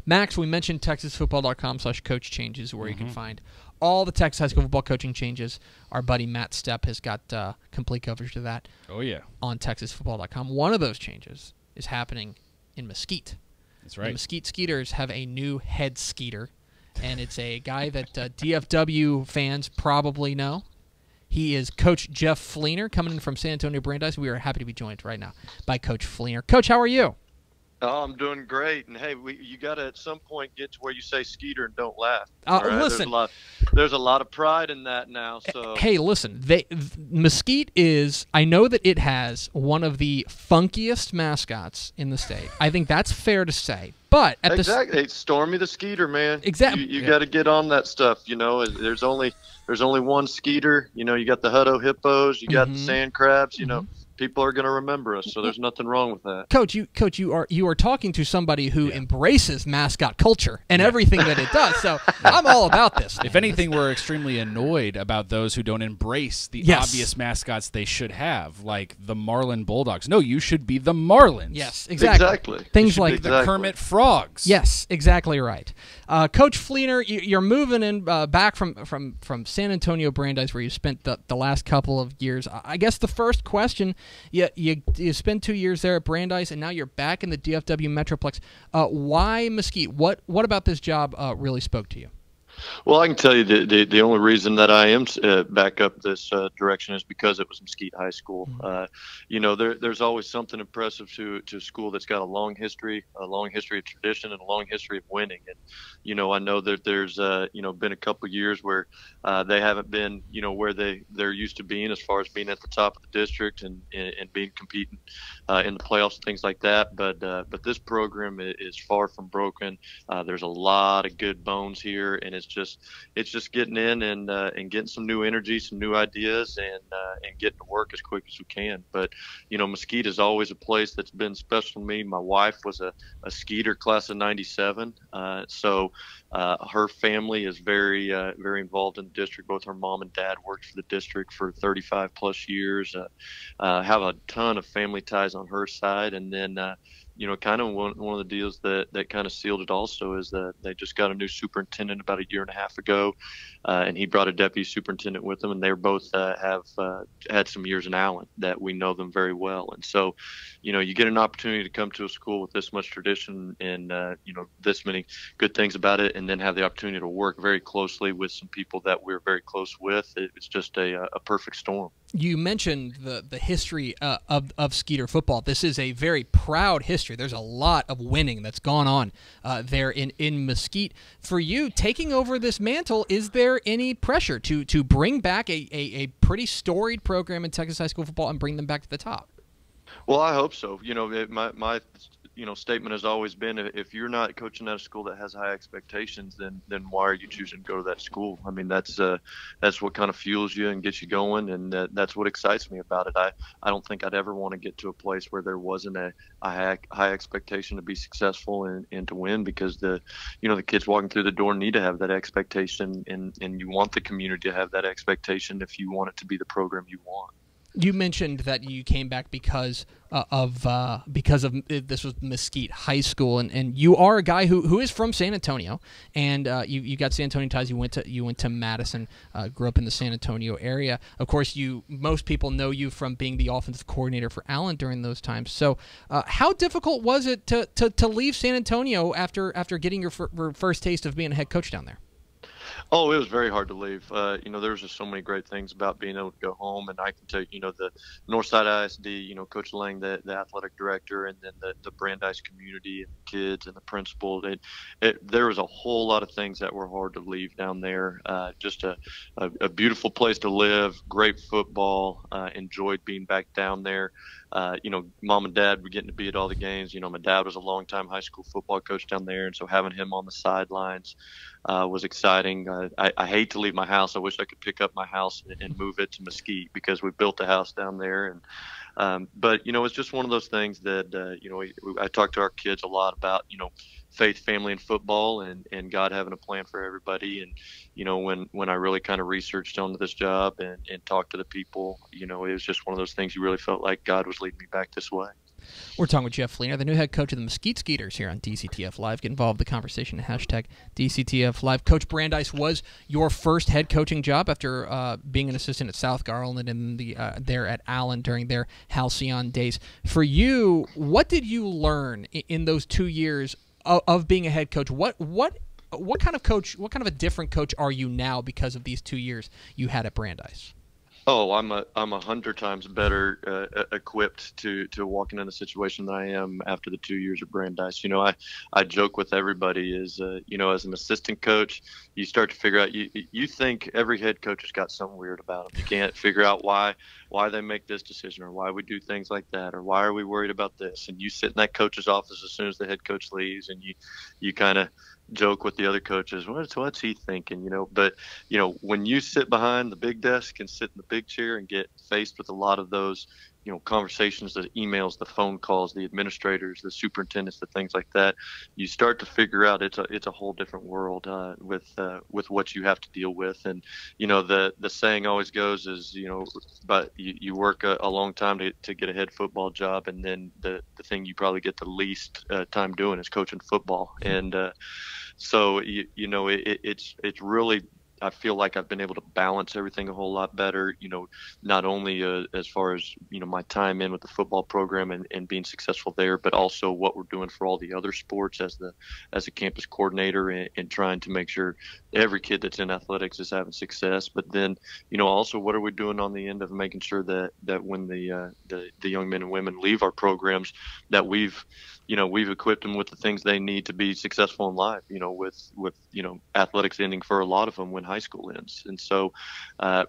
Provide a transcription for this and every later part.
Max, we mentioned TexasFootball.com/coach changes where you can find all the Texas high school football coaching changes. Our buddy Matt Stepp has got complete coverage of that. Oh, yeah. On TexasFootball.com. One of those changes is happening in Mesquite. That's right. The Mesquite Skeeters have a new head Skeeter, and it's a guy that DFW fans probably know. He is Coach Jeff Fleener, coming in from San Antonio Brandeis. We are happy to be joined right now by Coach Fleener. Coach, how are you? Oh, I'm doing great. And, hey, you got to at some point get to where you say Skeeter and don't laugh. Listen. There's a lot of pride in that now. So Hey, listen, Mesquite is – I know that it has one of the funkiest mascots in the state. I think that's fair to say. But at exactly. Hey, Stormy the Skeeter, man. Exactly. You got to get on that stuff, you know. There's only one Skeeter. You know, you got the Hutto Hippos. You got the Sand Crabs, you know. People are going to remember us, so there's nothing wrong with that. Coach, you are talking to somebody who embraces mascot culture and everything that it does. So I'm all about this. If anything, we're extremely annoyed about those who don't embrace the obvious mascots they should have, like the Marlin Bulldogs. No, you should be the Marlins. Yes, exactly. Things like the Kermit Frogs. Yes, exactly right. Coach Fleener, you're moving in back from San Antonio Brandeis, where you spent the last couple of years. I guess the first question. You spent 2 years there at Brandeis, and now you're back in the DFW Metroplex. Why Mesquite? What about this job really spoke to you? Well, I can tell you the only reason that I am back up this direction is because it was Mesquite High School. You know, there's always something impressive to a school that's got a long history of tradition, and a long history of winning. And you know, I know that there's been a couple years where they haven't been where they're used to being as far as being at the top of the district and being competing in the playoffs and things like that. But this program is far from broken. There's a lot of good bones here, and it's just getting in and getting some new energy, some new ideas, and getting to work as quick as we can. But you know, Mesquite is always a place that's been special to me. My wife was a Skeeter class of ~97, so her family is very involved in the district. Both her mom and dad worked for the district for 35 plus years. Have a ton of family ties on her side, and then kind of one of the deals that kind of sealed it also is that they just got a new superintendent about a year and a half ago, and he brought a deputy superintendent with him, and they both have had some years in Allen that we know them very well. And so, you get an opportunity to come to a school with this much tradition and, this many good things about it, and then have the opportunity to work very closely with some people that we're very close with. It's just a perfect storm. You mentioned the history of Skeeter football. This is a very proud history. There's a lot of winning that's gone on there in Mesquite. For you, taking over this mantle, is there any pressure to bring back a pretty storied program in Texas high school football and bring them back to the top? Well, I hope so. My statement has always been, if you're not coaching at a school that has high expectations, then why are you choosing to go to that school? I mean, that's what kind of fuels you and gets you going, and that's what excites me about it. I don't think I'd ever want to get to a place where there wasn't a high expectation to be successful and to win, because the kids walking through the door need to have that expectation, and you want the community to have that expectation if you want it to be the program you want. You mentioned that you came back because of this was Mesquite High School, and you are a guy who is from San Antonio, and you got San Antonio ties. You went to Madison, grew up in the San Antonio area. Of course, most people know you from being the offensive coordinator for Allen during those times. So, how difficult was it to leave San Antonio after getting your first taste of being a head coach down there? Oh, it was very hard to leave. There was just so many great things about being able to go home. And I can tell you, the Northside ISD, Coach Lang, the athletic director, and then the Brandeis community and the kids and the principal. There was a whole lot of things that were hard to leave down there. Just a beautiful place to live, great football, enjoyed being back down there. Mom and dad were getting to be at all the games. My dad was a longtime high school football coach down there, and so having him on the sidelines was exciting. I hate to leave my house. I wish I could pick up my house and move it to Mesquite, because we built a house down there. And but it's just one of those things that I talk to our kids a lot about faith, family, and football, and God having a plan for everybody. And when I really kind of researched onto this job and talked to the people, it was just one of those things you really felt like God was leading me back this way. We're talking with Jeff Fleener, the new head coach of the Mesquite Skeeters here on DCTF Live. Get involved in the conversation, hashtag DCTF Live. Coach Brandeis was your first head coaching job after being an assistant at South Garland and there at Allen during their Halcyon days. For you, what did you learn in those 2 years of being a head coach? What kind of coach? What kind of a different coach are you now because of these 2 years you had at Brandeis? Oh, I'm 100 times better equipped to walk in a situation than I am after the 2 years at Brandeis. I joke with everybody is, as an assistant coach, you start to figure out, you think every head coach has got something weird about them. You can't figure out why they make this decision or why we do things like that or why are we worried about this. And you sit in that coach's office as soon as the head coach leaves and you kind of joke with the other coaches, what's he thinking, but when you sit behind the big desk and sit in the big chair and get faced with a lot of those conversations, the emails, the phone calls, the administrators, the superintendents, the things like that, you start to figure out it's a whole different world with what you have to deal with. And the saying always goes is but you work a long time to get a head football job, and then the thing you probably get the least time doing is coaching football. And so it's really, I feel like I've been able to balance everything a whole lot better, not only as far as, my time in with the football program and being successful there, but also what we're doing for all the other sports as a campus coordinator and trying to make sure every kid that's in athletics is having success. But then, also what are we doing on the end of making sure that when the young men and women leave our programs, that we've equipped them with the things they need to be successful in life, with athletics ending for a lot of them when high school ends. And so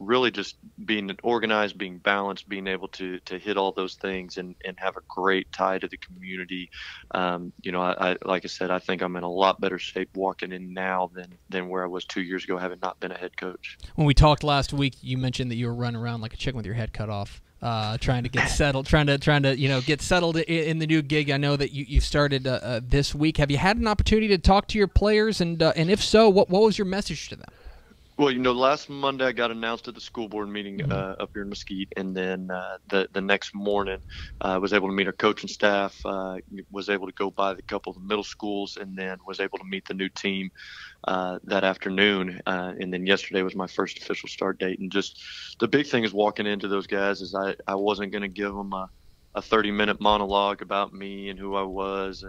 really just being organized, being balanced, being able to hit all those things and have a great tie to the community. I like I said, I think I'm in a lot better shape walking in now than where I was 2 years ago, having not been a head coach. When we talked last week, you mentioned that you were running around like a chicken with your head cut off. Trying to get settled, trying to get settled in the new gig. I know that you started this week. Have you had an opportunity to talk to your players, and if so, what was your message to them? Well, last Monday I got announced at the school board meeting up here in Mesquite, and then the next morning I was able to meet our coaching staff, was able to go by a couple of the middle schools, and then was able to meet the new team that afternoon. And then yesterday was my first official start date. And just the big thing is walking into those guys is I wasn't going to give them a 30-minute monologue about me and who I was.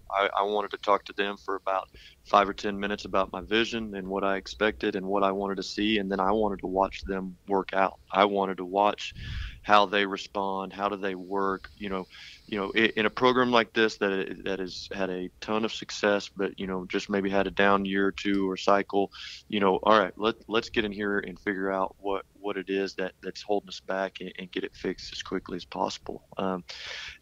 I wanted to talk to them for about 5 or 10 minutes about my vision and what I expected and what I wanted to see. And then I wanted to watch them work out. I wanted to watch how they respond, how do they work, in a program like this that has had a ton of success, but, just maybe had a down year or two or cycle, all right, let's get in here and figure out what it is that's holding us back and get it fixed as quickly as possible.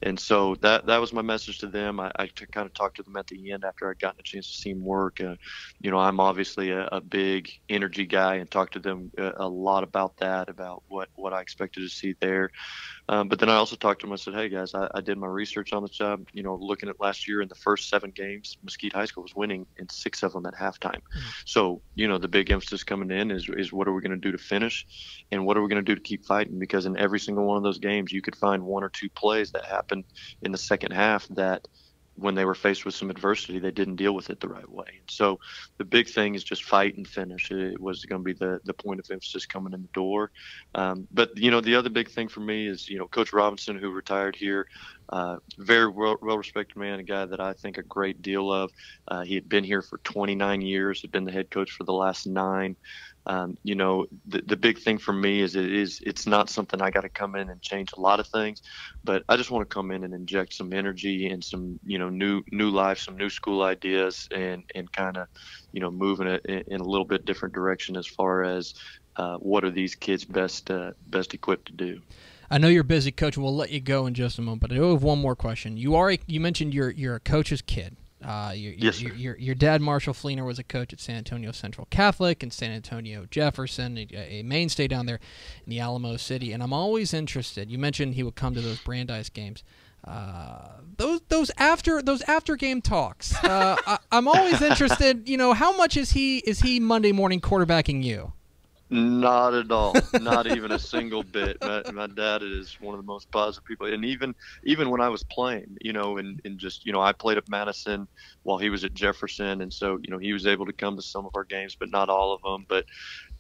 And so that was my message to them. I kind of talked to them at the end after I'd gotten a chance to see them work. I'm obviously a big energy guy and talked to them a lot about that, about what I expected to see there. But then I also talked to them. I said, hey, guys, I did my research on the job. Looking at last year in the first 7 games, Mesquite High School was winning in 6 of them at halftime. So, the big emphasis coming in is what are we going to do to finish and what are we going to do to keep fighting? Because in every single one of those games, you could find 1 or 2 plays that happened in the second half that when they were faced with some adversity, they didn't deal with it the right way. So the big thing is just fight and finish. It was going to be the point of emphasis coming in the door. But, the other big thing for me is, Coach Robinson, who retired here, very well-respected man, a guy that I think a great deal of. He had been here for 29 years, had been the head coach for the last 9. The big thing for me is it's not something I got to come in and change a lot of things, but I just want to come in and inject some energy and some, new life, some new school ideas and kind of, move in a little bit different direction as far as what are these kids best equipped to do. I know you're busy, Coach, and we'll let you go in just a moment, but I do have one more question. You mentioned you're a coach's kid. Yes, your dad, Marshall Fleener, was a coach at San Antonio Central Catholic and San Antonio Jefferson, a mainstay down there in the Alamo City. And I'm always interested. You mentioned he would come to those Brandeis games. Those after game talks. I'm always interested. How much is he Monday morning quarterbacking you? Not at all. Not even a single bit. My dad is one of the most positive people. And even when I was playing, and just, I played at Madison while he was at Jefferson. And so, he was able to come to some of our games, but not all of them. But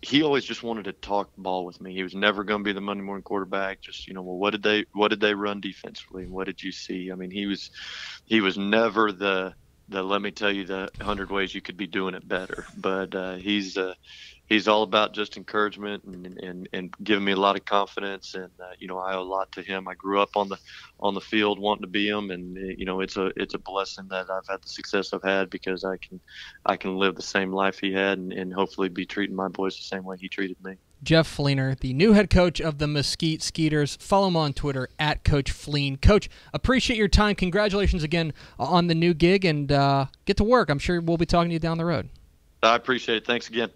he always just wanted to talk ball with me. He was never going to be the Monday morning quarterback. Just, well, what did they run defensively? What did you see? I mean, he was never the let me tell you the 100 ways you could be doing it better. But he's all about just encouragement and giving me a lot of confidence. And I owe a lot to him. I grew up on the field wanting to be him, and it's a blessing that I've had the success I've had, because I can live the same life he had, and hopefully be treating my boys the same way he treated me. Jeff Fleener, the new head coach of the Mesquite Skeeters. Follow him on Twitter at Coach Fleen. Coach, appreciate your time. Congratulations again on the new gig, and get to work. I'm sure we'll be talking to you down the road. I appreciate it. Thanks again.